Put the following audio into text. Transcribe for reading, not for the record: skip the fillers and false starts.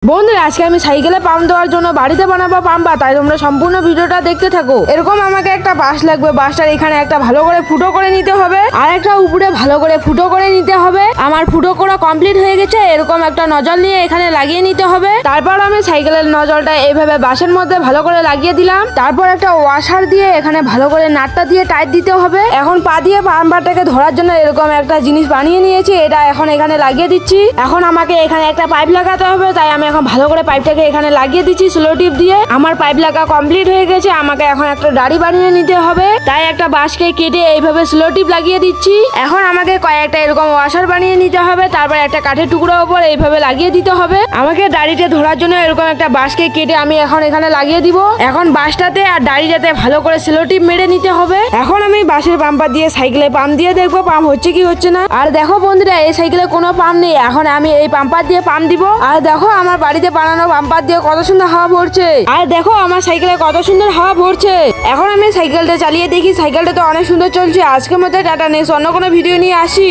বন্ধুরা আজকে আমি সাইকেলে পাম্প দেওয়ার জন্য বাড়িতে বানাবো পাম্পা, তাই তোমরা সম্পূর্ণ ভিডিওটা দেখতে থাকো। এরকম আমাকে একটা বাঁশ লাগবে, বাঁশটার এখানে একটা ভালো করে ফুটো করে নিতে হবে, আর একটা উপরে ভালো করে ফুটো করে নিতে হবে। আমার ফুটো করা কমপ্লিট হয়ে গেছে। এরকম একটা নজল নিয়ে এখানে লাগিয়ে নিতে হবে। তারপর আমি সাইকেলের নজলটা এইভাবে বাঁশের মধ্যে ভালো করে লাগিয়ে দিলাম। তারপর একটা ওয়াশার দিয়ে এখানে ভালো করে নাটটা দিয়ে টাইট দিতে হবে। এখন পা দিয়ে পাম্পারটাকে ধরার জন্য এরকম একটা জিনিস বানিয়ে নিয়েছি, এটা এখন এখানে লাগিয়ে দিচ্ছি। এখন আমাকে এখানে একটা পাইপ লাগাতে হবে, তাই আমি এখন ভালো করে পাইপটাকে এখানে লাগিয়ে দিচ্ছি স্লো টিপ দিয়ে। আমার পাইপ লাগা কমপ্লিট হয়ে গেছে। আমাকে এখন একটা গাড়ি বানিয়ে নিতে হবে, তাই একটা বাঁশকে কেটে এইভাবে স্লো টিপ লাগিয়ে দিচ্ছি। এখন আমাকে কয়েকটা এরকম ওয়াশার বানিয়ে নিতে হবে, তারপর একটা কাঠের টুকরোর উপর এইভাবে লাগিয়ে দিতে হবে। আমাকে দাড়িতে ধরার জন্য এরকম একটা বাঁশকে কেটে আমি এখন এখানে লাগিয়ে দিব। এখন বাঁশটাতে আর দাড়িটাতে ভালো করে স্লো টিপ মেরে নিতে হবে। এখন আমি বাঁশের পাম্পার দিয়ে সাইকেলে পাম্প দিয়ে দেখবো পাম্প হচ্ছে কি হচ্ছে না। আর দেখো বন্ধুরা, এই সাইকেলে কোনো পাম্প নেই। এখন আমি এই পাম্পার দিয়ে পাম্প দিব। আর দেখো আমার বাড়িতে বানানো পাম্পার দিয়ে কত সুন্দর হাওয়া ভরছে। আর দেখো আমার সাইকেলে কত সুন্দর হাওয়া ভরছে। এখন আমি সাইকেলটা চালিয়ে দেখি, সাইকেলটা তো অনেক সুন্দর চলছে। আজকের মধ্যে টাটা, নেক্সট অন্য কোনো ভিডিও নিয়ে আসি।